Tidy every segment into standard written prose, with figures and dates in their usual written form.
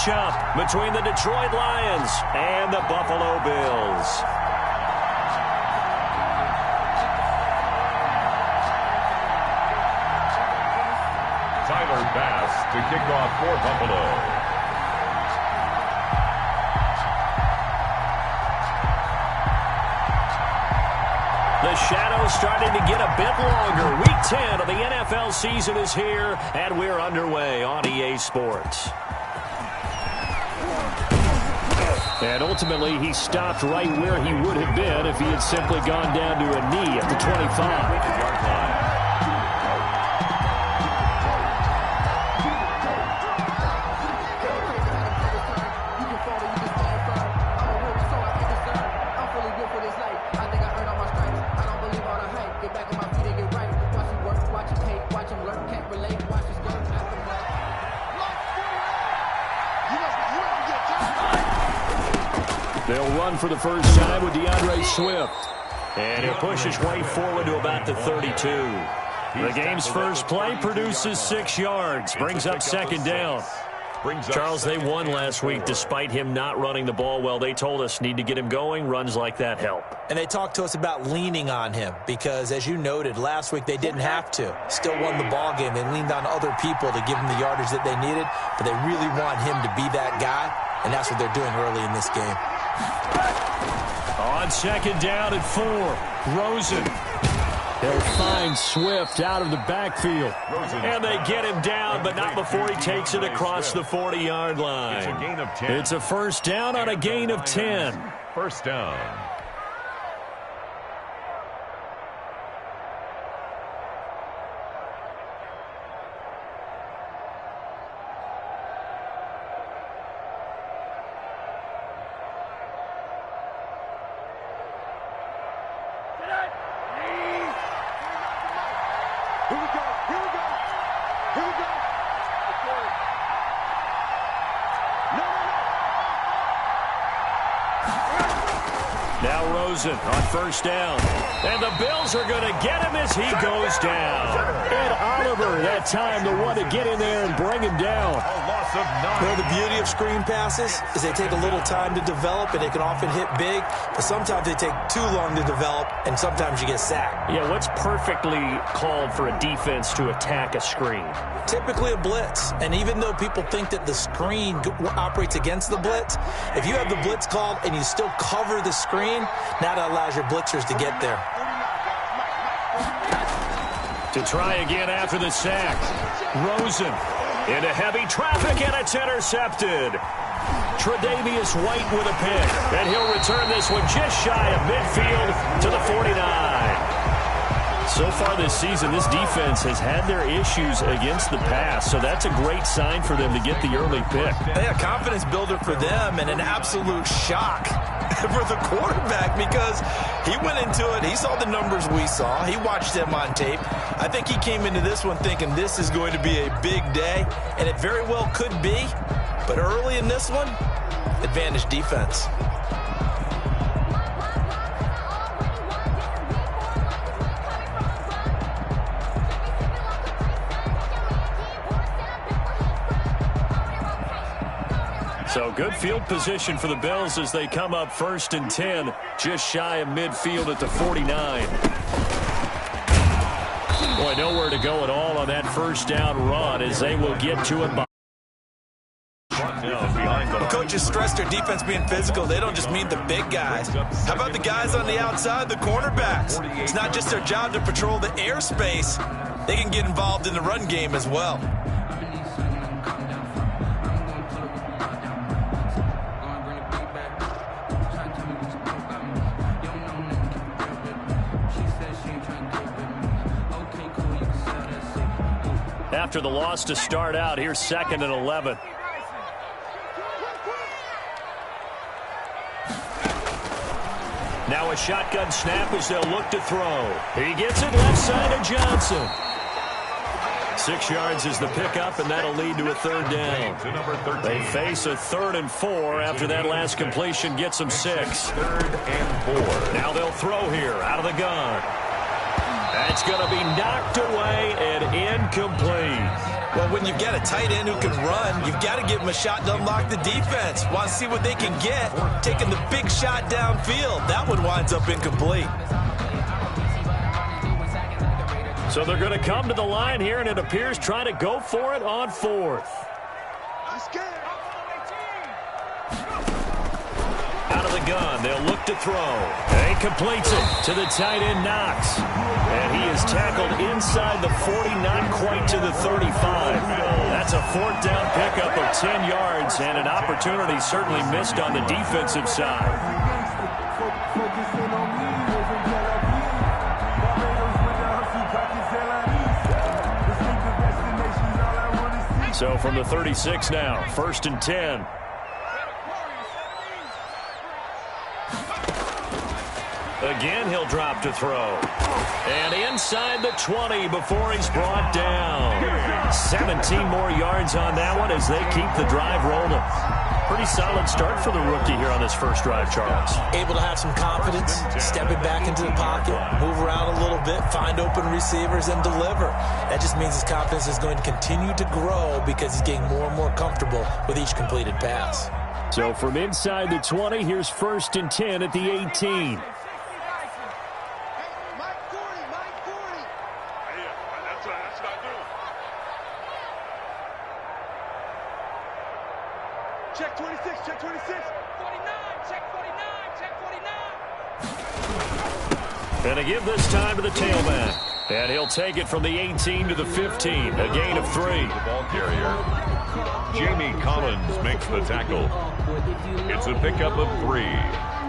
matchup between the Detroit Lions and the Buffalo Bills. Tyler Bass to kick off for Buffalo. The shadow's starting to get a bit longer. Week 10 of the NFL season is here, and we're underway on EA Sports. And ultimately, he stopped right where he would have been if he had simply gone down to a knee at the 25. They'll run for the first time with DeAndre Swift. And he'll push his way forward to about the 32. The game's first play produces 6 yards, brings up second down. Charles, they won last week despite him not running the ball well. They told us need to get him going. Runs like that help. And they talked to us about leaning on him because, as you noted, last week they didn't have to. Still won the ball game. They leaned on other people to give them the yardage that they needed, but they really want him to be that guy, and that's what they're doing early in this game. On second down at 4, Rosen. He'll find Swift out of the backfield. And they get him down, but not before he takes it across the 40-yard line. It's a gain of 10. It's a first down on a gain of 10. First down. Now Rosen on first down. And the Bills are going to get him as he goes down. And Oliver, that time, the one to get in there and bring him down. A loss of 9. Well, the beauty of screen passes is they take a little time to develop, and they can often hit big, but sometimes they take too long to develop, and sometimes you get sacked. Yeah, what's perfectly called for a defense to attack a screen? Typically a blitz, and even though people think that the screen operates against the blitz, if you have the blitz called and you still cover the screen, now that allows your blitzers to get there. To try again after the sack. Rosen into heavy traffic, and it's intercepted. Tre'Davious White with a pick, and he'll return this one just shy of midfield to the 49. So far this season, this defense has had their issues against the pass, so that's a great sign for them to get the early pick. Yeah, confidence builder for them and an absolute shock for the quarterback because he went into it. He saw the numbers we saw. He watched them on tape. I think he came into this one thinking this is going to be a big day, and it very well could be. But early in this one, advantage defense. So good field position for the Bills as they come up 1st and 10, just shy of midfield at the 49. Boy, nowhere to go at all on that first down run as they will get to it. When coaches stress their defense being physical, they don't just mean the big guys. How about the guys on the outside, the cornerbacks? It's not just their job to patrol the airspace. They can get involved in the run game as well. After the loss to start out, here's 2nd and 11. Now a shotgun snap as they'll look to throw. He gets it left side of Johnson. 6 yards is the pickup, and that'll lead to a 3rd down. They face a 3rd and 4 after that last completion gets them 6. 3rd and 4. Now they'll throw here out of the gun. That's going to be knocked away and incomplete. Well, when you've got a tight end who can run, you've got to give him a shot to unlock the defense. Want to see what they can get, taking the big shot downfield. That one winds up incomplete. So they're going to come to the line here, and it appears trying to go for it on fourth. Out of the gun, they'll look to throw. And he completes it to the tight end, Knox. And he is tackled inside the 40, not quite to the 35. That's a fourth down pickup of 10 yards, and an opportunity certainly missed on the defensive side. So from the 36 now, 1st and 10. Again, he'll drop to throw. And inside the 20 before he's brought down. 17 more yards on that one as they keep the drive rolling. Pretty solid start for the rookie here on this first drive, Charles. Able to have some confidence, stepping back into the pocket, move around a little bit, find open receivers, and deliver. That just means his confidence is going to continue to grow because he's getting more and more comfortable with each completed pass. So from inside the 20, here's 1st and 10 at the 18. Check 26, check 26. 49, check 49, check 49. And to give this time to the tailback. And he'll take it from the 18 to the 15. A gain of 3. The ball carrier. Jamie Collins makes the tackle. It's a pickup of 3.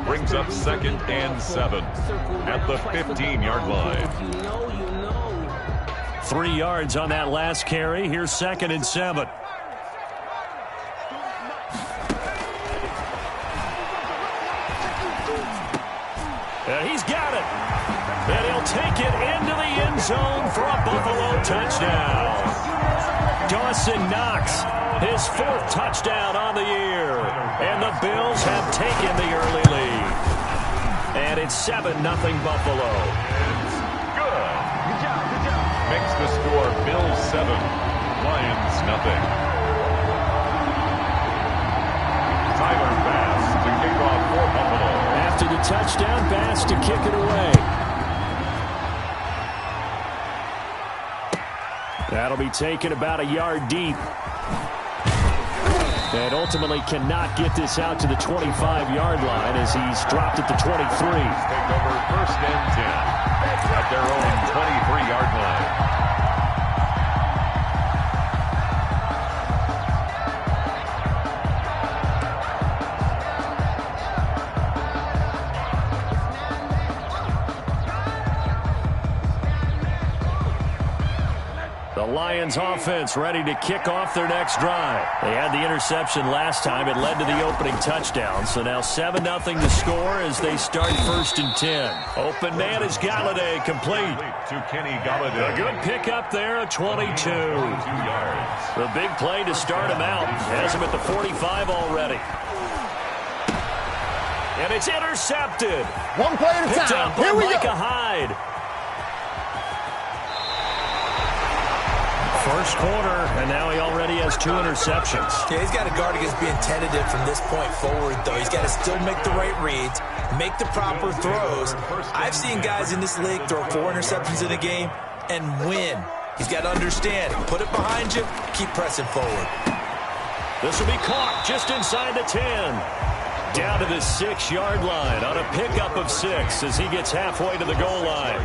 Brings up 2nd and 7 at the 15-yard line. 3 yards on that last carry. Here's 2nd and 7. And he's got it. And he'll take it into the end zone for a Buffalo touchdown. Dawson Knox, his 4th touchdown on the year. And the Bills have taken the early lead. And it's 7-0 Buffalo. It's good. Good job, good job. Makes the score Bills 7, Lions nothing. Tyler Bass to kick off for Buffalo. After the touchdown, Bass to kick it away. That'll be taken about a yard deep. And ultimately cannot get this out to the 25-yard line as he's dropped at the 23. Take over 1st and 10 at their own 23-yard line. Lions offense ready to kick off their next drive. They had the interception last time. It led to the opening touchdown. So now 7-0 to score as they start 1st and 10. Open man is Galladay, complete. To Kenny Galladay. A good pickup there, a 22. 2 yards. The big play to start him out. Has him at the 45 already. And it's intercepted. One play at a Picked time. up Here by we Micah go. Hyde. First quarter, and now he already has 2 interceptions. Yeah, he's got to guard against being tentative from this point forward, though. He's got to still make the right reads, make the proper throws. I've seen guys in this league throw 4 interceptions in a game and win. He's got to understand, put it behind you, keep pressing forward. This will be caught just inside the 10. Down to the 6-yard line on a pickup of 6 as he gets halfway to the goal line.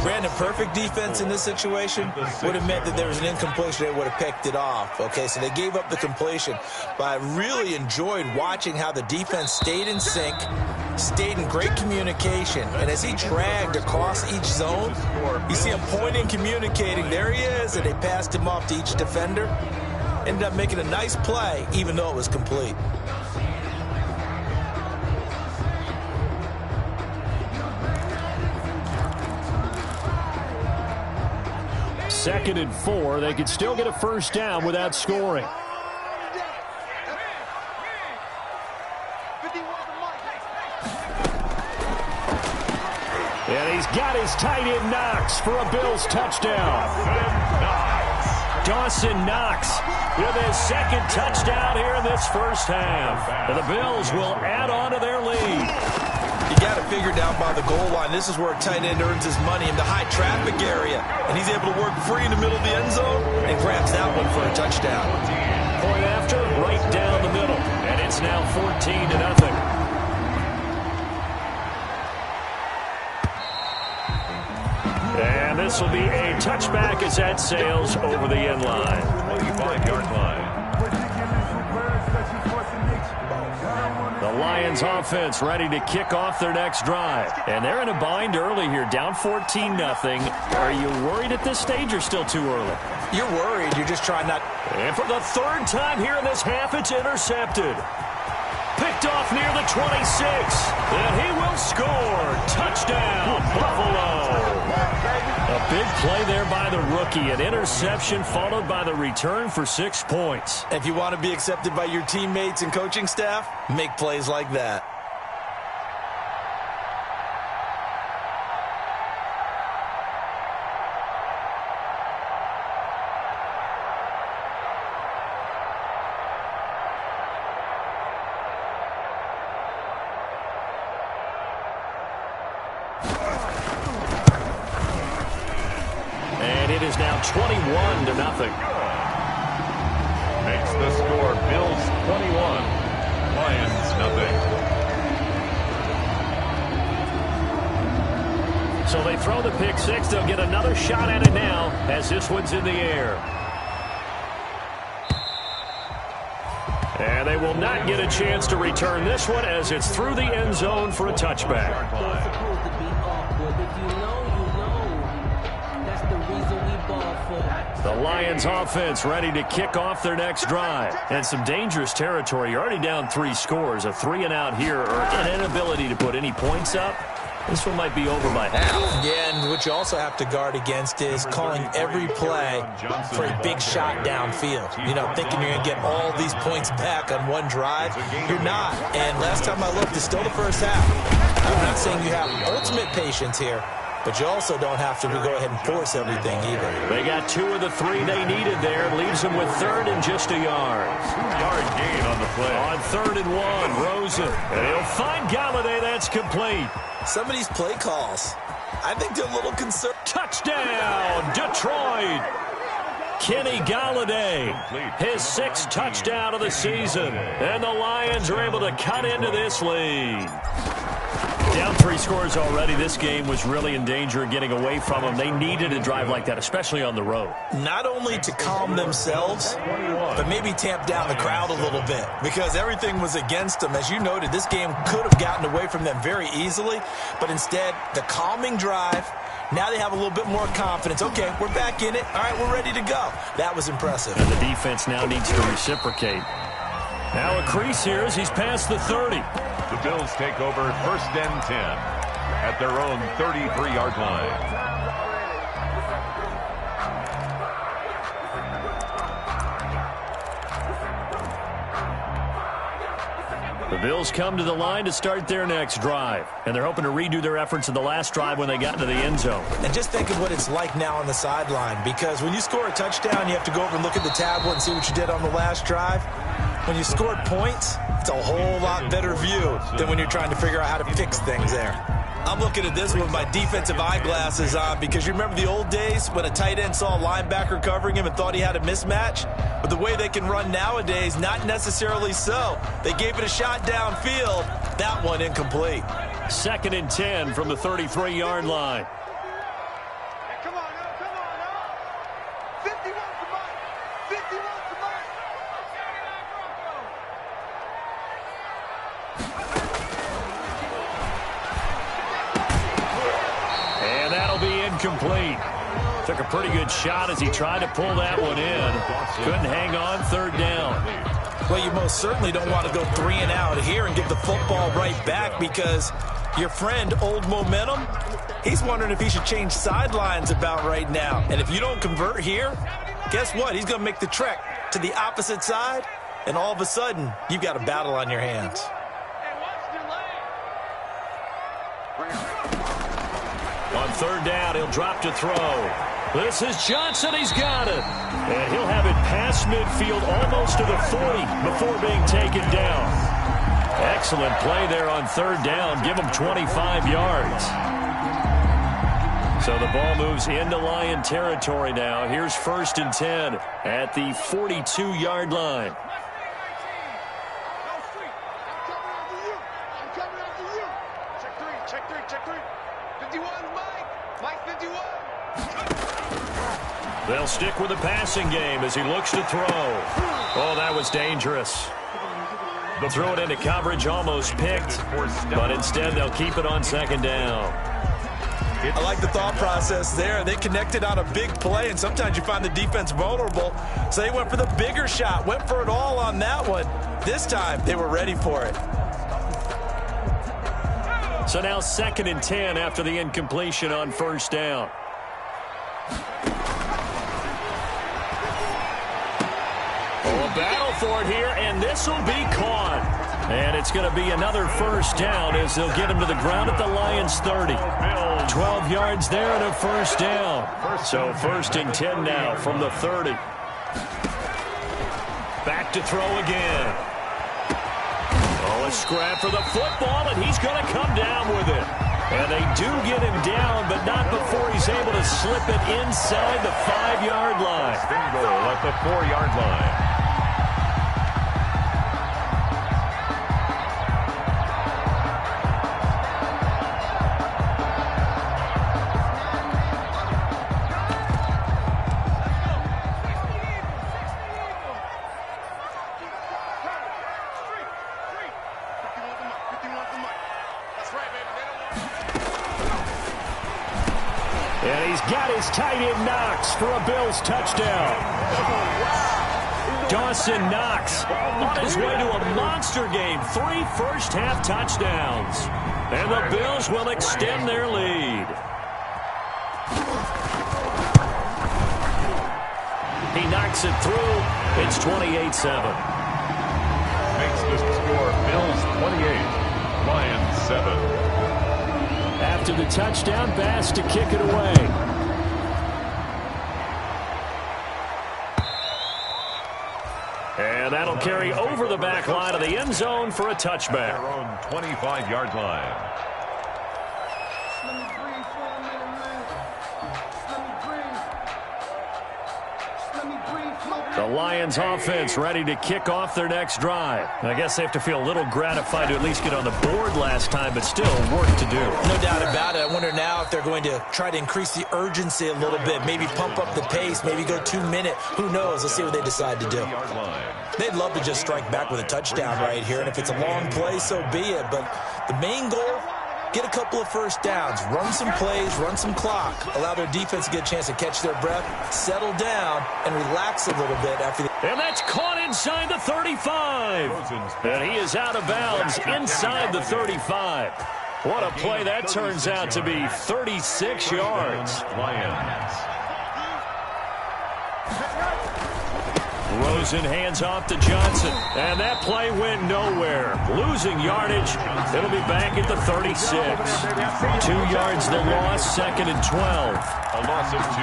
Brandon, perfect defense in this situation would have meant that there was an incompletion. They would have picked it off. Okay, so they gave up the completion. But I really enjoyed watching how the defense stayed in sync, stayed in great communication. And as he dragged across each zone, you see him pointing, communicating. There he is, and they passed him off to each defender. Ended up making a nice play, even though it was complete. 2nd and 4. They could still get a first down without scoring. And he's got his tight end Knox for a Bills touchdown. Dawson Knox with his second touchdown here in this first half. And the Bills will add on to their lead. You got to figure down by the goal line. This is where a tight end earns his money in the high traffic area. And he's able to work free in the middle of the end zone and grabs that one for a touchdown. Point after, right down the middle. And it's now 14-0. And this will be a touchback as that sails over the end line. 25-yard line. The Lions offense ready to kick off their next drive. And they're in a bind early here, down 14-0. Are you worried at this stage or still too early? You're worried. You're just trying not. And for the third time here in this half, it's intercepted. Picked off near the 26. And he will score. Touchdown, Buffalo. A big play there by the rookie. An interception followed by the return for 6 points. If you want to be accepted by your teammates and coaching staff, make plays like that. It is now 21-0. Makes the score Bills 21, Lions nothing. So they throw the pick six. They'll get another shot at it now as this one's in the air. And they will not get a chance to return this one as it's through the end zone for a touchback. The Lions offense ready to kick off their next drive. And some dangerous territory. You're already down 3 scores. A 3-and-out here or an inability to put any points up. This one might be over by half. Yeah, and what you also have to guard against is calling every play for a big shot downfield. You know, thinking you're going to get all these points back on one drive. You're not. And last time I looked, it's still the first half. I'm not saying you have ultimate patience here, but you also don't have to go ahead and force everything either. They got 2 of the 3 they needed there. Leaves them with 3rd and just a yard. 2-yard gain on the play. On 3rd and 1, Rosen. And he'll find Galladay. That's complete. Some of these play calls, I think they're a little concerned. Touchdown, Detroit. Kenny Galladay, his 6th touchdown of the season. And the Lions are able to cut into this lead. Down 3 scores already. This game was really in danger of getting away from them. They needed a drive like that, especially on the road. Not only to calm themselves, but maybe tamp down the crowd a little bit because everything was against them. As you noted, this game could have gotten away from them very easily, but instead, the calming drive, now they have a little bit more confidence. Okay, we're back in it. All right, we're ready to go. That was impressive. And the defense now needs to reciprocate. Now a crease here as he's past the 30. The Bills take over 1st and 10 at their own 33-yard line. The Bills come to the line to start their next drive. And they're hoping to redo their efforts in the last drive when they got into the end zone. And just think of what it's like now on the sideline, because when you score a touchdown, you have to go over and look at the tablet and see what you did on the last drive. When you scored points, it's a whole lot better view than when you're trying to figure out how to fix things there. I'm looking at this with my defensive eyeglasses on because you remember the old days when a tight end saw a linebacker covering him and thought he had a mismatch? But the way they can run nowadays, not necessarily so. They gave it a shot downfield. That one incomplete. 2nd and 10 from the 33-yard line. Come on, come on, 51 to Mike. 51 to Mike. And that'll be incomplete. Took a pretty good shot as he tried to pull that one in. Couldn't hang on 3rd down. Well, you most certainly don't want to go 3-and-out here and give the football right back because your friend, Old Momentum, he's wondering if he should change sidelines about right now. And if you don't convert here, guess what? He's going to make the trek to the opposite side, and all of a sudden, you've got a battle on your hands. On 3rd down, he'll drop to throw. This is Johnson. He's got it. And he'll have it past midfield almost to the 40 before being taken down. Excellent play there on third down. Give him 25 yards. So the ball moves into Lion territory now. Here's 1st and 10 at the 42-yard line. Check three. 51, Mike 51. They'll stick with the passing game as he looks to throw. Oh, that was dangerous. They'll throw it into coverage, almost picked, but instead they'll keep it on 2nd down. I like the thought process there. They connected on a big play, and sometimes you find the defense vulnerable. So they went for the bigger shot, went for it all on that one. This time, they were ready for it. So now 2nd and 10 after the incompletion on 1st down. Oh, a battle for it here, and this will be caught. And it's going to be another 1st down as they'll get him to the ground at the Lions' 30. 12 yards there and a 1st down. So 1st and 10 now from the 30. Back to throw again. Oh, a scrap for the football, and he's going to come down with it. And they do get him down, but not before he's able to slip it inside the 5-yard line. Goal at the 4-yard line. And he's got his tight end Knox for a Bills touchdown. Dawson Knox on his way to a monster game. 3 first-half touchdowns. And the Bills will extend their lead. He knocks it through. It's 28-7. Makes the score Bills 28, Lions 7. After the touchdown, Bass to kick it away. And that'll carry over the back line of the end zone for a touchback. Their own 25-yard line. The Lions offense ready to kick off their next drive. I guess they have to feel a little gratified to at least get on the board last time, but still work to do. No doubt about it. I wonder now if they're going to try to increase the urgency a little bit, maybe pump up the pace, maybe go 2-minute. Who knows? Let's see what they decide to do. They'd love to just strike back with a touchdown right here, and if it's a long play, so be it. But the main goal, get a couple of first downs, run some plays, run some clock, allow their defense to get a chance to catch their breath, settle down, and relax a little bit after the... And that's caught inside the 35. And he is out of bounds inside the 35. What a play that turns out to be. 36 yards. Lions. Rosen hands off to Johnson, and that play went nowhere. Losing yardage, it'll be back at the 36. 2 yards the loss, 2nd and 12. A loss of 2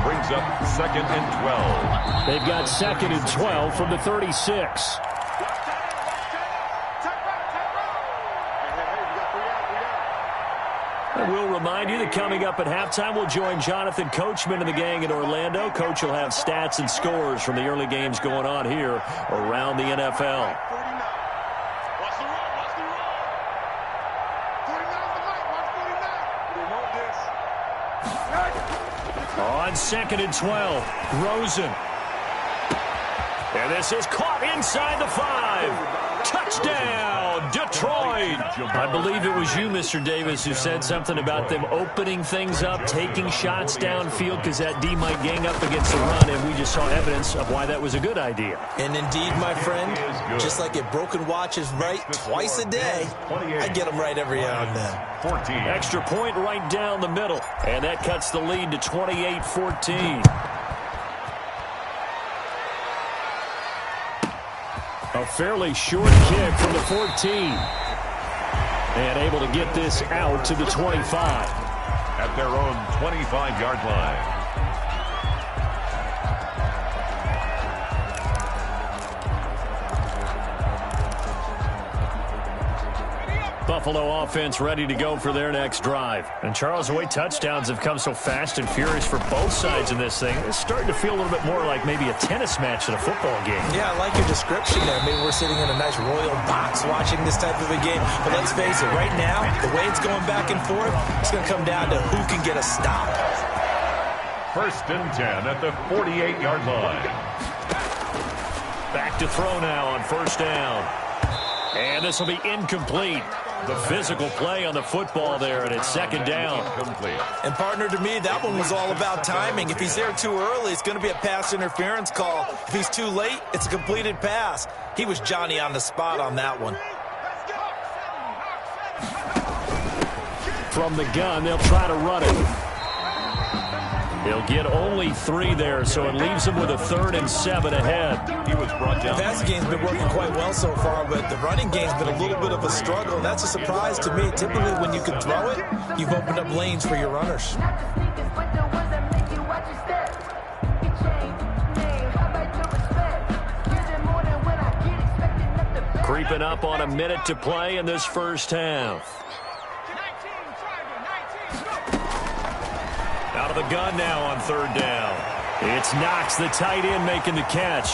brings up 2nd and 12. They've got 2nd and 12 from the 36. And we'll remind you that coming up at halftime, we'll join Jonathan Coachman and the gang in Orlando. Coach will have stats and scores from the early games going on here around the NFL. On 2nd and 12, Rosen. And this is caught inside the 5. Touchdown, Detroit. I believe it was you, Mr. Davis, who said something about them opening things up, taking shots downfield because that D might gang up against the run, and we just saw evidence of why that was a good idea. And indeed, my friend, just like a broken watch is right twice a day, I get them right every now and then. 14. Extra point right down the middle, and that cuts the lead to 28-14. A fairly short kick from the 14. And able to get this out to the 25. At their own 25-yard line. Buffalo offense ready to go for their next drive. And Charles, the way touchdowns have come so fast and furious for both sides in this thing, it's starting to feel a little bit more like maybe a tennis match than a football game. Yeah, I like your description there. Maybe we're sitting in a nice royal box watching this type of a game. But let's face it, right now, the way it's going back and forth, it's going to come down to who can get a stop. 1st and 10 at the 48-yard line. Back to throw now on 1st down. And this will be incomplete. The physical play on the football there, and it's 2nd down. And, partner, to me, that one was all about timing. If he's there too early, it's going to be a pass interference call. If he's too late, it's a completed pass. He was Johnny on the spot on that one. From the gun, they'll try to run it. He'll get only 3 there, so it leaves him with a 3rd and 7 ahead. He was brought down. The passing game's been working quite well so far, but the running game's been a little bit of a struggle, and that's a surprise to me. Typically, when you can throw it, you've opened up lanes for your runners. Creeping up on a minute to play in this first half. Out of the gun now on 3rd down. It's Knox, the tight end, making the catch.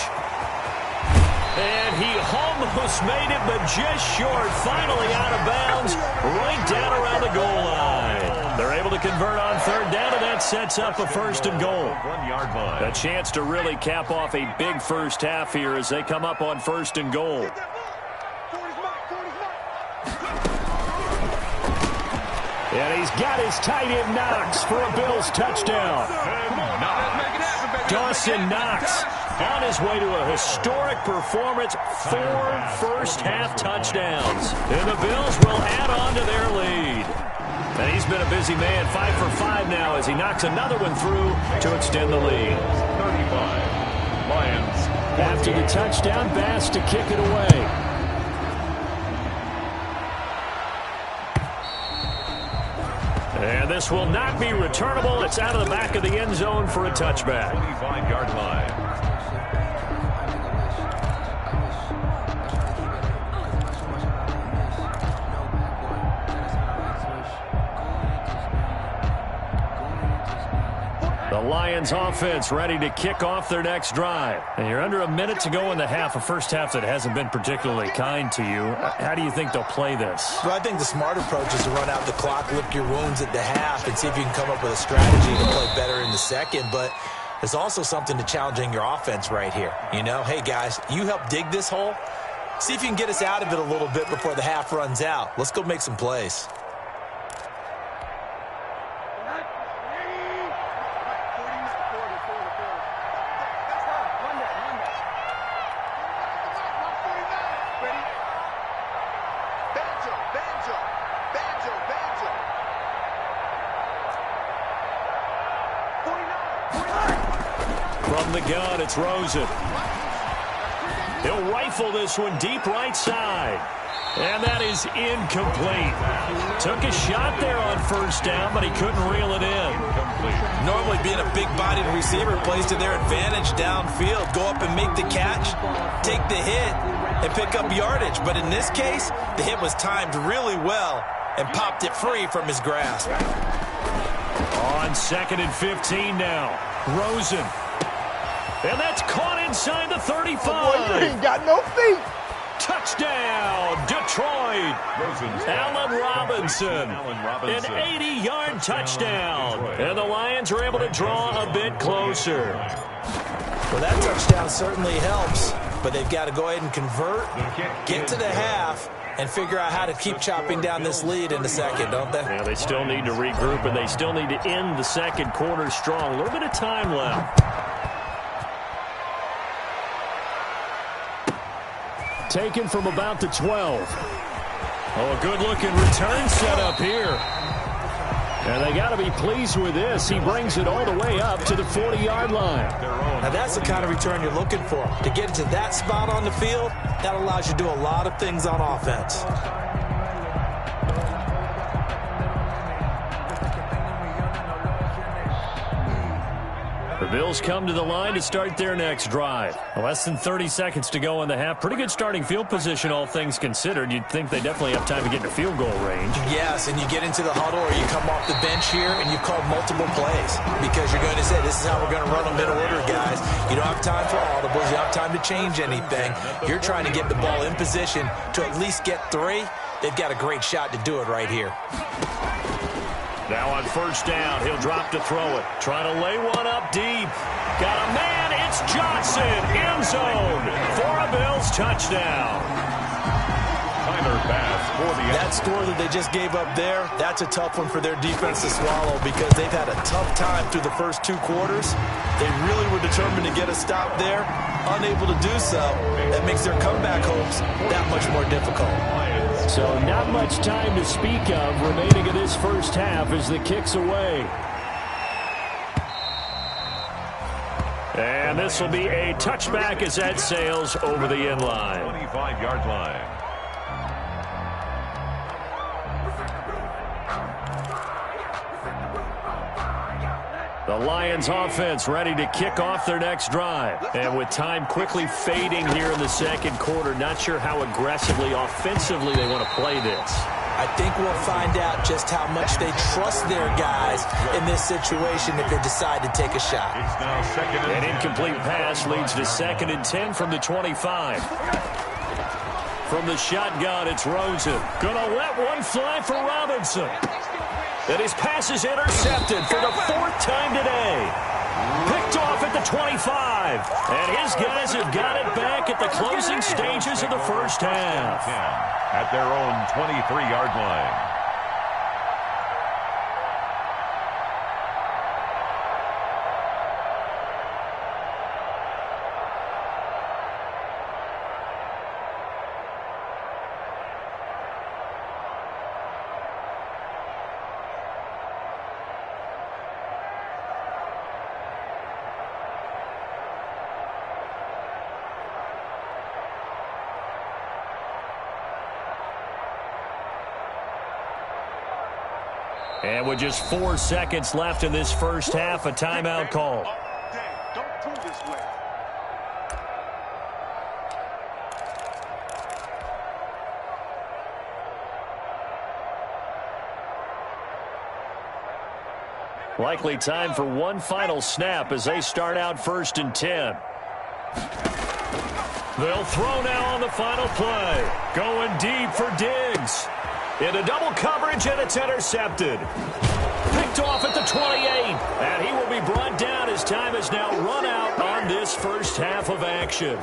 And he almost made it, but just short. Finally out of bounds, right down around the goal line. They're able to convert on 3rd down, and that sets up a 1st and goal. 1-yard line. A chance to really cap off a big first half here as they come up on 1st and goal. And he's got his tight end Knox for a Bills touchdown. Dawson Knox on his way to a historic performance, 4 first-half touchdowns. And the Bills will add on to their lead. And he's been a busy man, 5 for 5 now as he knocks another one through to extend the lead. 35. Lions. After the touchdown, Bass to kick it away. And this will not be returnable. It's out of the back of the end zone for a touchback. 25-yard line. The Lions offense ready to kick off their next drive. And you're under a minute to go in the half, a first half that hasn't been particularly kind to you. How do you think they'll play this? Well, I think the smart approach is to run out the clock, lick your wounds at the half, and see if you can come up with a strategy to play better in the second. But there's also something to challenging your offense right here. You know, hey, guys, you help dig this hole. See if you can get us out of it a little bit before the half runs out. Let's go make some plays. From the gun, it's Rosen. He'll rifle this one deep right side. And that is incomplete. Took a shot there on 1st down, but he couldn't reel it in. Normally being a big-bodied receiver plays to their advantage downfield. Go up and make the catch, take the hit, and pick up yardage. But in this case, the hit was timed really well and popped it free from his grasp. On 2nd and 15 now. Rosen. And that's caught inside the 35. Boy, you ain't got no feet. Touchdown, Detroit. Allen Robinson. An 80-yard touchdown. And the Lions are able to draw a bit closer. Well, that touchdown certainly helps, but they've got to go ahead and convert, get to the half, and figure out how to keep chopping down this lead in the second, don't they? Yeah, they still need to regroup, and they still need to end the second quarter strong. A little bit of time left. Taken from about the 12. Oh, a good-looking return set up here. And they got to be pleased with this. He brings it all the way up to the 40-yard line. Now, that's the kind of return you're looking for. To get it to that spot on the field, that allows you to do a lot of things on offense. The Bills come to the line to start their next drive. Less than 30 seconds to go in the half. Pretty good starting field position, all things considered. You'd think they definitely have time to get into field goal range. Yes, and you get into the huddle or you come off the bench here and you've called multiple plays because you're going to say, this is how we're going to run them in order, guys. You don't have time for audibles. You don't have time to change anything. You're trying to get the ball in position to at least get 3. They've got a great shot to do it right here. Now on first down, he'll drop to throw it. Trying to lay one up deep. Got a man, it's Johnson, end zone for a Bills touchdown. Tyler pass for the That score that they just gave up there, that's a tough one for their defense to swallow because they've had a tough time through the first 2 quarters. They really were determined to get a stop there, unable to do so. That makes their comeback hopes that much more difficult. So not much time to speak of remaining in this first half as the kick's away. And this will be a touchback as that sails over the end line. 25-yard line. The Lions offense ready to kick off their next drive. And with time quickly fading here in the second quarter, not sure how aggressively, offensively they want to play this. I think we'll find out just how much they trust their guys in this situation if they decide to take a shot. It's now second and An incomplete pass leads to 2nd and 10 from the 25. From the shotgun, it's Rosen. Gonna let one fly for Robinson. And his pass is intercepted for the 4th time today. Picked off at the 25. And his guys have got it back at the closing stages of the first half. at their own 23-yard line. And with just 4 seconds left in this first half, a timeout call. Don't pull this way. Likely time for one final snap as they start out 1st and 10. They'll throw now on the final play. Going deep for Diggs. Into double coverage, and it's intercepted. Picked off at the 28. And he will be brought down as time has now run out on this first half of action.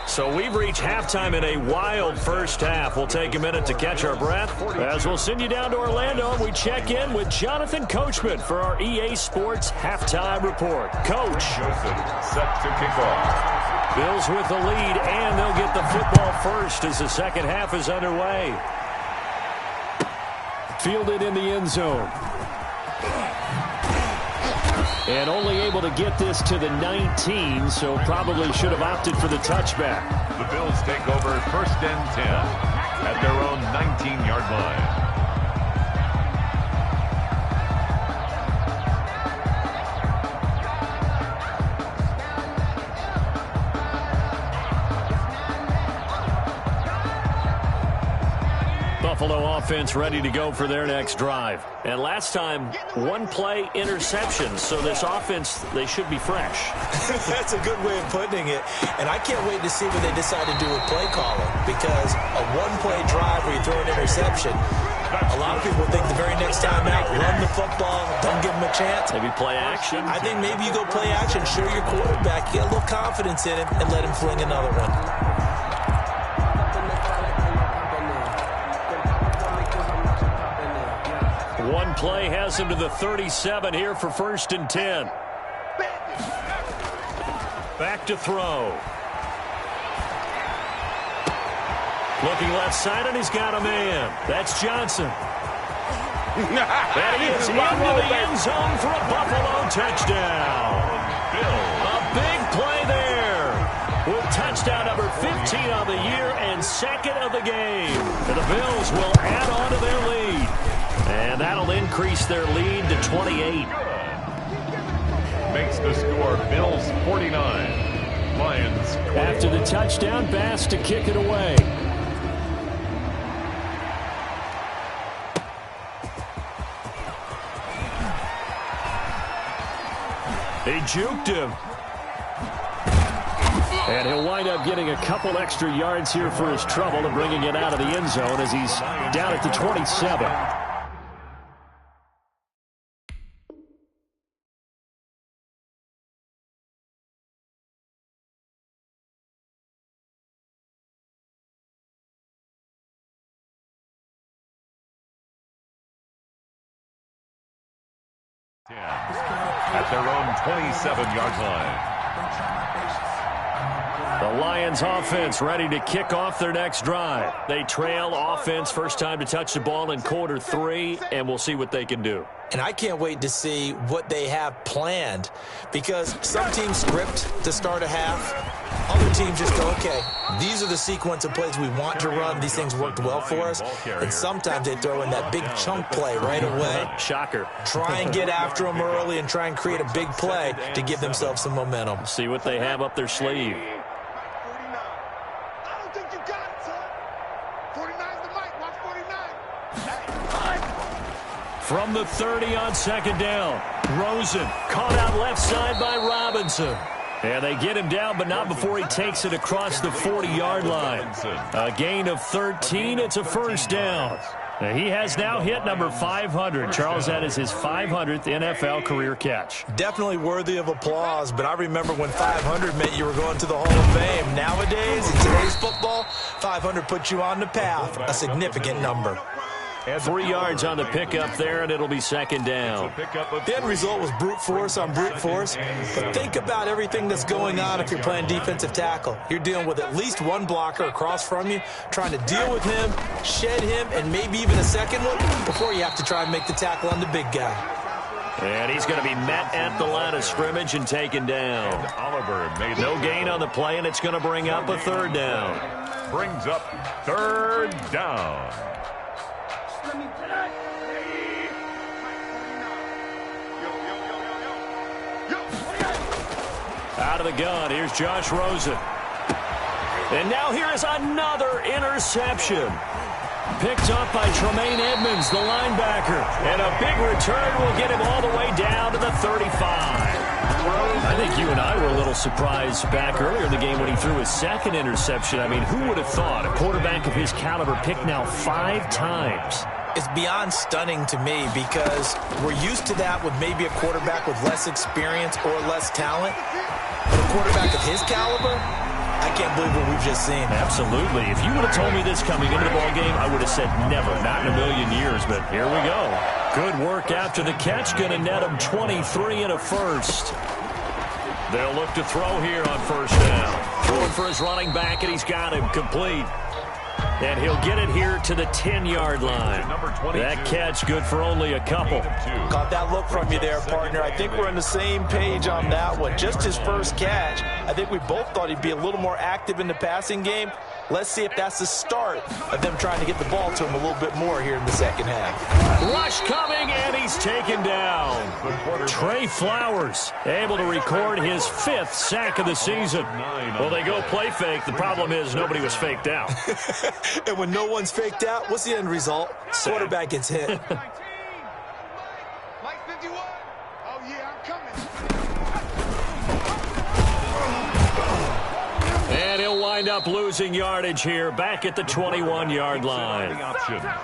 So we've reached halftime in a wild first half. We'll take a minute to catch our breath as we'll send you down to Orlando and we check in with Jonathan Coachman for our EA Sports Halftime Report. Coach. Set to kick off. Bills with the lead, and they'll get the football first as the second half is underway. Fielded in the end zone. And only able to get this to the 19, so probably should have opted for the touchback. The Bills take over 1st and 10 at their own 19-yard line. Buffalo offense ready to go for their next drive. And last time, 1-play interception. So this offense, they should be fresh. That's a good way of putting it. And I can't wait to see what they decide to do with play calling. Because a 1-play drive where you throw an interception, a lot of people think the very next time out, run the football, don't give them a chance. Maybe play action. I think maybe you go play action, show your quarterback, get a little confidence in him, and let him fling another one. One play has him to the 37 here for 1st and 10. Back to throw. Looking left side, and he's got a man. That's Johnson. And he is into the end zone for a Buffalo touchdown. A big play there. With touchdown number 15 on the year and 2nd of the game. And the Bills will add on to their lead. And that'll increase their lead to 28. Makes the score Bills 49, Lions 20. After the touchdown, Bass to kick it away. He juked him. And he'll wind up getting a couple extra yards here for his trouble and bringing it out of the end zone as he's down at the 27. At their own 27-yard line. The Lions offense ready to kick off their next drive. They trail offense, first time to touch the ball in quarter 3, and we'll see what they can do. And I can't wait to see what they have planned, because some teams script to start a half. Other teams just go, okay, these are the sequence of plays we want to run. These things worked well for us. And sometimes they throw in that big chunk play right away. Shocker. Try and get after them early and try and create a big play to give themselves some momentum. See what they have up their sleeve. I don't think you got it, son. 49's the mic. Watch 49. From the 30 on second down, Rosen caught out left side by Robinson. And they get him down, but not before he takes it across the 40-yard line. A gain of 13. It's a first down. He has now hit number 500. Charles, that is his 500th NFL career catch. Definitely worthy of applause, but I remember when 500 meant you were going to the Hall of Fame. Nowadays, in today's football, 500 puts you on the path, a significant number. 3 yards on the pickup there, and it'll be second down. The end result was brute force on brute force, but think about everything that's going on if you're playing defensive tackle. You're dealing with at least one blocker across from you, trying to deal with him, shed him, and maybe even a second one before you have to try and make the tackle on the big guy. And he's going to be met at the line of scrimmage and taken down. Oliver made No gain on the play, and it's going to bring up a third down. Brings up third down. Out of the gun, here's Josh Rosen. And now here is another interception. Picked up by Tremaine Edmonds, the linebacker. And a big return will get him all the way down to the 35. I think you and I were a little surprised back earlier in the game when he threw his second interception. I mean, who would have thought a quarterback of his caliber picked now 5 times? It's beyond stunning to me because we're used to that with maybe a quarterback with less experience or less talent. But a quarterback of his caliber, I can't believe what we've just seen. Absolutely. If you would have told me this coming into the ballgame, I would have said never, not in a million years, but here we go. Good work after the catch, going to net him 23 and a first. They'll look to throw here on first down. Throwing for his running back, and he's got him complete. And he'll get it here to the 10-yard line. That catch good for only a couple. Caught that look from you there, partner. I think we're on the same page on that one. Just his first catch. I think we both thought he'd be a little more active in the passing game. Let's see if that's the start of them trying to get the ball to him a little bit more here in the second half. Rush coming, and he's taken down. Trey Flowers able to record his 5th sack of the season. Well, they go play fake. The problem is nobody was faked out. And when no one's faked out, what's the end result? Quarterback gets hit. Mike 51. Oh, yeah, I'm coming. And he'll wind up losing yardage here back at the 21-yard line.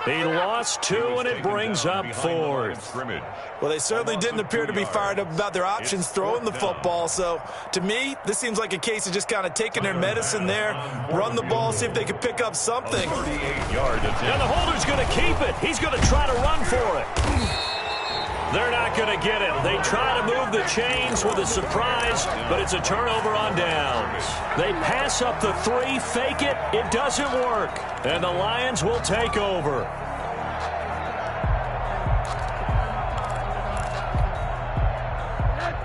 He lost 2, and it brings up 4th. Well, they certainly didn't appear to be fired up about their options throwing the football. So, to me, this seems like a case of just kind of taking their medicine there, run the ball, see if they can pick up something. And the holder's going to keep it. He's going to try to run for it. They're not going to get it. They try to move the chains with a surprise, but it's a turnover on downs. They pass up the 3, fake it. It doesn't work. And the Lions will take over.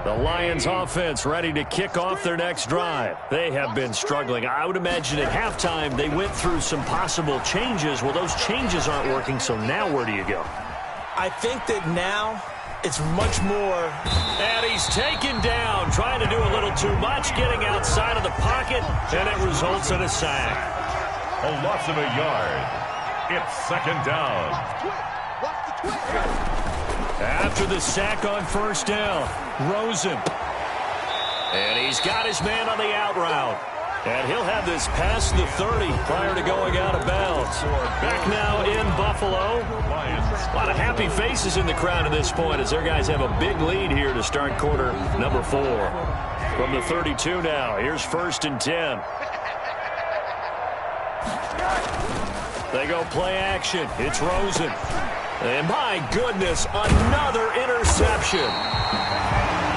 The Lions offense ready to kick off their next drive. They have been struggling. I would imagine at halftime they went through some possible changes. Well, those changes aren't working, so now where do you go? I think that now it's much more. And he's taken down, trying to do a little too much, getting outside of the pocket, and it results in a sack. A loss of a yard. It's second down. After the sack on first down, Rosen. And he's got his man on the out route. And he'll have this past the 30 prior to going out of bounds. Back now in Buffalo. A lot of happy faces in the crowd at this point as their guys have a big lead here to start quarter number 4. From the 32 now, here's 1st and 10. They go play action. It's Rosen. And my goodness, another interception.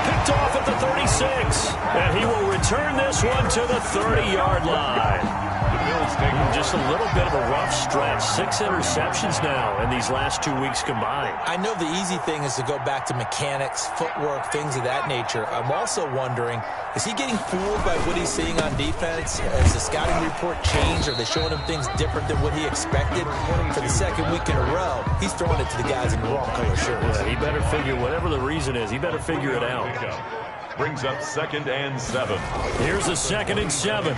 Picked off at the 36. And he will return this one to the 30-yard line. The Bills taking just a little bit of a rough stretch. 6 interceptions now in these last 2 weeks combined. I know the easy thing is to go back to mechanics, footwork, things of that nature. I'm also wondering, is he getting fooled by what he's seeing on defense? Has the scouting report changed? Are they showing him things different than what he expected? For the second week in a row, he's throwing it to the guys in the wrong color shirts. Yeah, he better figure, whatever the reason is, he better figure it out. brings up 2nd and 7. Here's a 2nd and 7.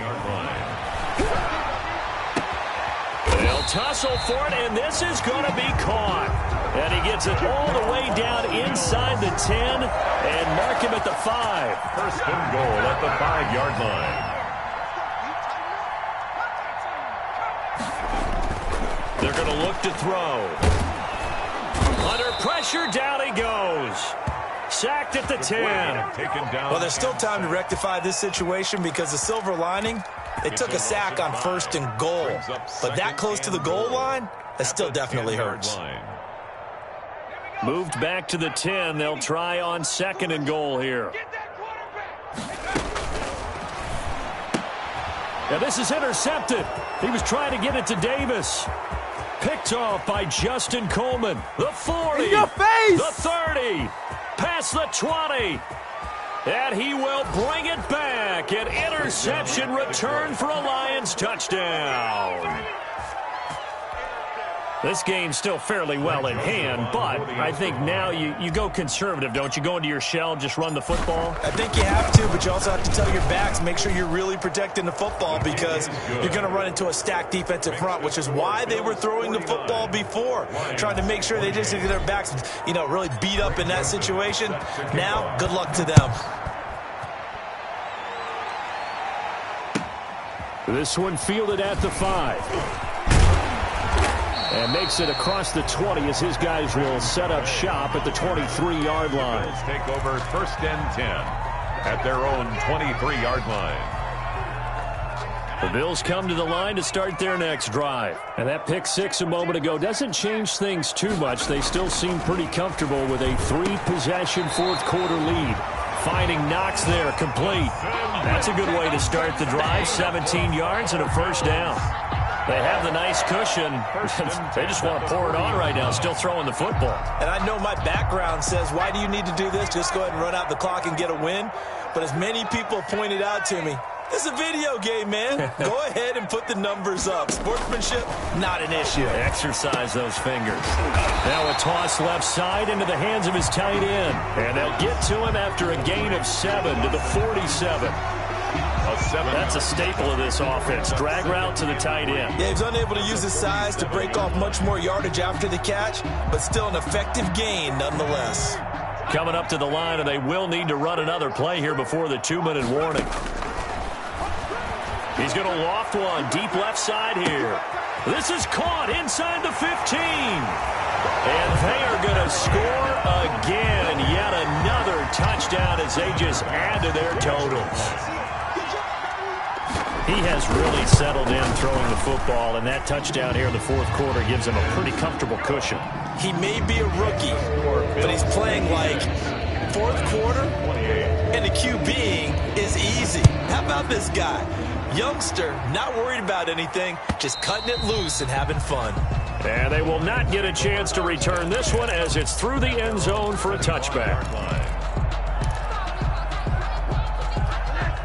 They'll tussle for it, and this is going to be caught. And he gets it all the way down inside the 10 and mark him at the 5. First and goal at the 5-yard line. They're going to look to throw. Under pressure, down he goes. Sacked at the 10. Taken down. Well, there's still time to rectify this situation because the silver lining, they took a sack on 1st and goal. But that close to the goal line, that still definitely hurts. Moved back to the 10. They'll try on 2nd and goal here. Now this is intercepted. He was trying to get it to Davis. Picked off by Justin Coleman. The 40. In your face! The 30. Past the 20. And he will bring it back. An interception return for a Lions touchdown. This game's still fairly well in hand, but I think now you go conservative, don't you? Go into your shell, just run the football? I think you have to, but you also have to tell your backs, make sure you're really protecting the football because you're going to run into a stacked defensive front, which is why they were throwing the football before, trying to make sure they just get their backs, really beat up in that situation. Now, good luck to them. This one fielded at the 5. And makes it across the 20 as his guys will set up shop at the 23-yard line. Bills take over 1st and 10 at their own 23-yard line. The Bills come to the line to start their next drive. And that pick 6 a moment ago doesn't change things too much. They still seem pretty comfortable with a 3-possession 4th-quarter lead. Finding Knox there, complete. That's a good way to start the drive. 17 yards and a 1st down. They have the nice cushion. They just want to pour it on right now, still throwing the football. And I know my background says, why do you need to do this? Just go ahead and run out the clock and get a win. But as many people pointed out to me, this is a video game, man. Go ahead and put the numbers up. Sportsmanship, not an issue. Exercise those fingers. Now a toss left side into the hands of his tight end. And they'll get to him after a gain of 7 to the 47. That's a staple of this offense. Drag route to the tight end. Yeah, he's unable to use his size to break off much more yardage after the catch, but still an effective gain nonetheless. Coming up to the line, and they will need to run another play here before the 2-minute warning. He's going to loft one deep left side here. This is caught inside the 15. And they are going to score again. Yet another touchdown as they just add to their totals. He has really settled in throwing the football, and that touchdown here in the 4th quarter gives him a pretty comfortable cushion. He may be a rookie, but he's playing like 4th quarter, and the QBing is easy. How about this guy? Youngster, not worried about anything, just cutting it loose and having fun. And they will not get a chance to return this one as it's through the end zone for a touchback.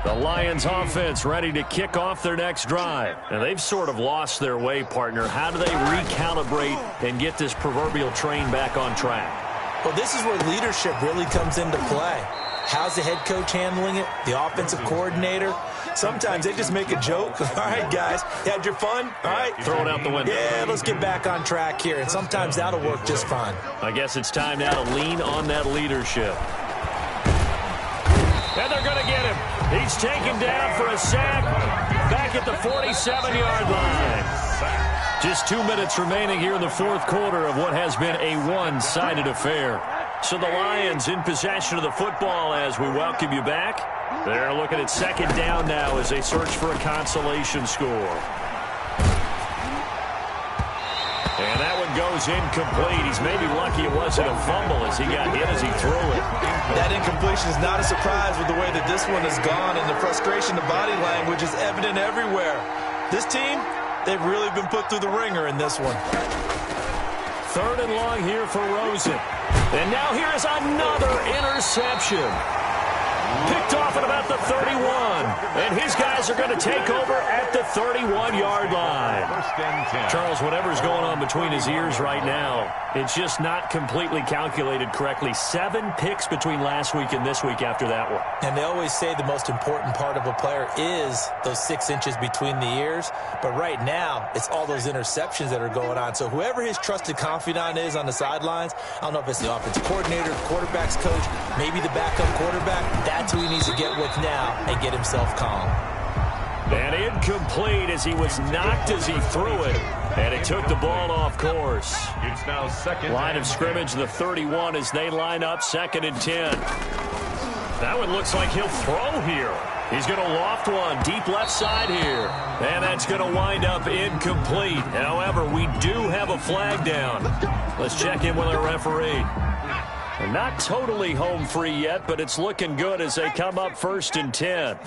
The Lions offense ready to kick off their next drive. And they've sort of lost their way, partner. How do they recalibrate and get this proverbial train back on track? Well, this is where leadership really comes into play. How's the head coach handling it? The offensive coordinator? Sometimes they just make a joke. All right, guys, you had your fun? All right. Throw it out the window. Yeah, let's get back on track here. And sometimes that'll work just fine. I guess it's time now to lean on that leadership. And they're going to get him. He's taken down for a sack back at the 47-yard line. Just 2 minutes remaining here in the fourth quarter of what has been a one-sided affair. So the Lions in possession of the football as we welcome you back. They're looking at second down now as they search for a consolation score. And that one goes incomplete. He's maybe lucky it wasn't a fumble as he got hit as he threw it. That incompletion is not a surprise with the way that this one has gone, and the frustration, the body language is evident everywhere. This team, they've really been put through the ringer in this one. Third and long here for Rosen. And now here is another interception. Picked off at about the 31. And his guys are going to take over at the 31-yard line. Charles, whatever's going on between his ears right now, it's just not completely calculated correctly. 7 picks between last week and this week after that one. And they always say the most important part of a player is those 6 inches between the ears. But right now, it's all those interceptions that are going on. So whoever his trusted confidant is on the sidelines, I don't know if it's the offensive coordinator, the quarterback's coach, maybe the backup quarterback, that's who he needs to get with now and get himself calm. And incomplete as he was knocked as he threw it. And it took the ball off course. It's now second. Line of scrimmage, the 31 as they line up 2nd and 10. That one looks like he'll throw here. He's going to loft one deep left side here. And that's going to wind up incomplete. However, we do have a flag down. Let's check in with our referee. We're not totally home free yet, but it's looking good as they come up 1st and 10.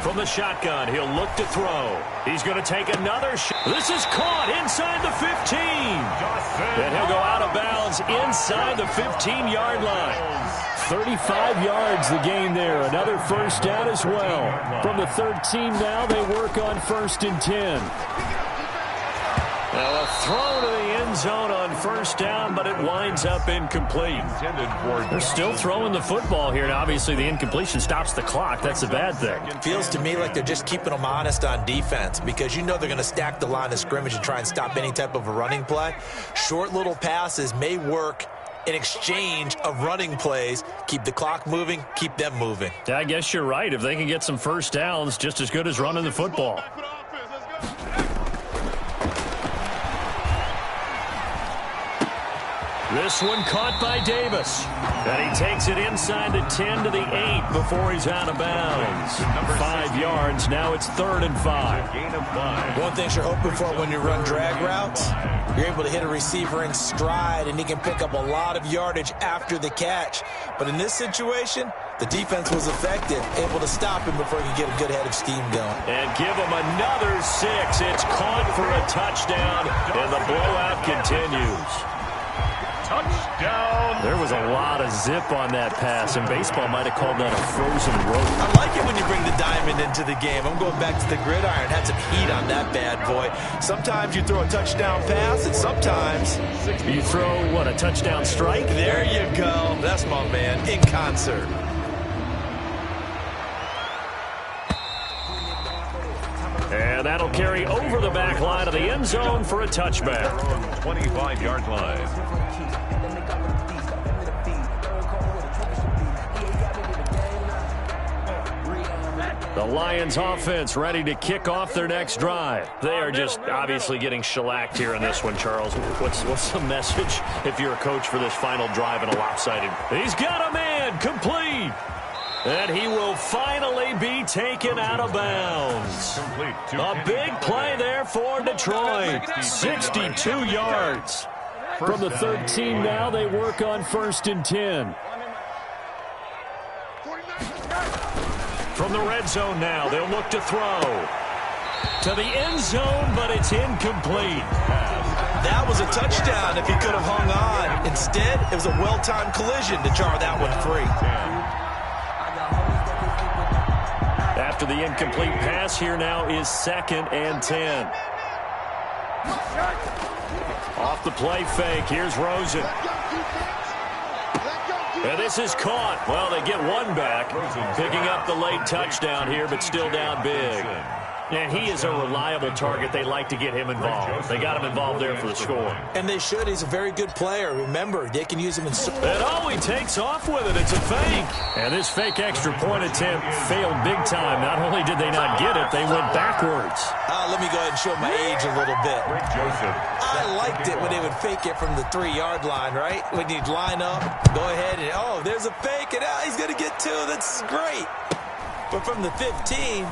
From the shotgun, he'll look to throw. He's going to take another shot. This is caught inside the 15. And he'll go out of bounds inside the 15-yard line. 35 yards the gain there. Another first down as well. From the 13 now, they work on 1st and 10. Now a throw to the end zone on 1st down, but it winds up incomplete. They're still throwing the football here. Now, obviously, the incompletion stops the clock. That's a bad thing. Feels to me like they're just keeping them honest on defense because you know they're going to stack the line of scrimmage and try and stop any type of a running play. Short little passes may work in exchange of running plays. Keep the clock moving, keep them moving. I guess you're right. If they can get some first downs, just as good as running the football. This one caught by Davis. And he takes it inside the 10 to the 8 before he's out of bounds. 5 yards. Now it's 3rd and 5. One thing you're hoping for when you run drag routes, you're able to hit a receiver in stride, and he can pick up a lot of yardage after the catch. But in this situation, the defense was effective, able to stop him before he could get a good head of steam going. And give him another 6. It's caught for a touchdown, and the blowout continues. Touchdown. There was a lot of zip on that pass, and baseball might have called that a frozen rope. I like it when you bring the diamond into the game. I'm going back to the gridiron. Had some heat on that bad boy. Sometimes you throw a touchdown pass, and sometimes you throw, what, a touchdown strike? There you go. That's my man, in concert. And that'll carry over the back line of the end zone for a touchback. 25-yard line. The Lions offense ready to kick off their next drive. They are just obviously getting shellacked here in this one, Charles. What's the message if you're a coach for this final drive in a lopsided? He's got a man, complete. And he will finally be taken out of bounds. A big play there for Detroit. 62 yards. From the 13 now, they work on 1st and 10. From the red zone now, they'll look to throw. To the end zone, but it's incomplete. That was a touchdown if he could have hung on. Instead, it was a well-timed collision to jar that one free. After the incomplete pass, here now is 2nd and 10. Off the play fake, here's Rosen. And this is caught. Well, they get one back, picking up the late touchdown here, but still down big. And he is a reliable target. They like to get him involved. They got him involved there for the score. And they should. He's a very good player. Remember, they can use him in... And he takes off with it. It's a fake. And this fake extra point attempt failed big time. Not only did they not get it, they went backwards. Let me go ahead and show my age a little bit. I liked it when they would fake it from the 3-yard line, right? When you'd line up, go ahead and, there's a fake, and he's going to get 2. That's great. But from the 15...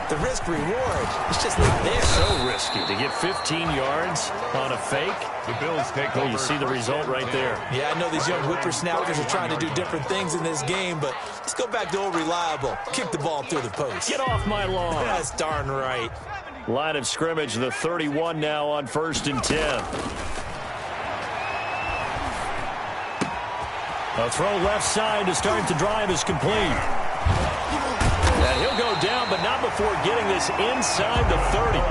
the risk-reward, it's just not there. So risky to get 15 yards on a fake. The Bills take over. You see the result right there. Yeah, I know these young whippersnappers are trying to do different things in this game, but let's go back to old reliable. Kick the ball through the post. Get off my lawn. That's darn right. Line of scrimmage, the 31 now on 1st and 10. A throw left side to start the drive is complete. And he'll go down, but not before getting this inside the 30.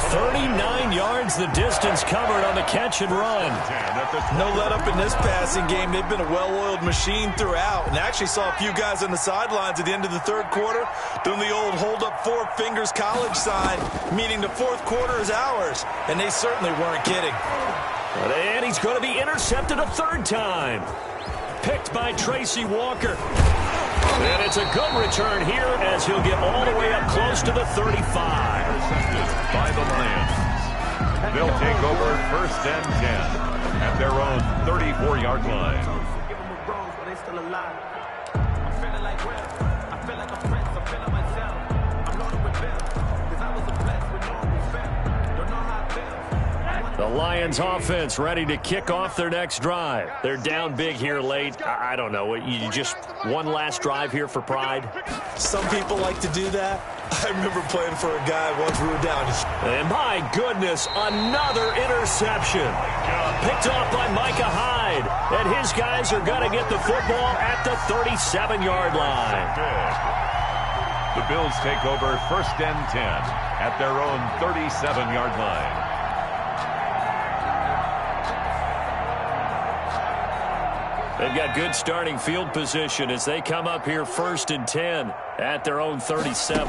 39 yards the distance covered on the catch and run. No let up in this passing game. They've been a well-oiled machine throughout. And actually saw a few guys on the sidelines at the end of the 3rd quarter doing the old hold up 4 fingers college sign, meaning the 4th quarter is ours. And they certainly weren't kidding. And he's going to be intercepted a 3rd time. Picked by Tracy Walker. And it's a good return here as he'll get all the way up close to the 35. Intercepted by the Lions. They'll take over 1st and 10 at their own 34-yard line. The Lions offense ready to kick off their next drive. They're down big here late. I don't know. You just one last drive here for pride? Some people like to do that. I remember playing for a guy once we were down. And my goodness, another interception. Picked off by Micah Hyde. And his guys are going to get the football at the 37-yard line. The Bills take over 1st and 10 at their own 37-yard line. They've got good starting field position as they come up here 1st and 10 at their own 37.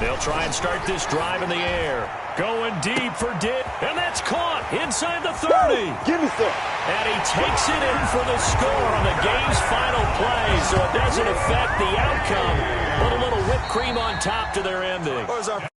They'll try and start this drive in the air. Going deep for Dick, and that's caught inside the 30. Give me some. And he takes it in for the score on the game's final play, so it doesn't affect the outcome. Put a little whipped cream on top to their ending.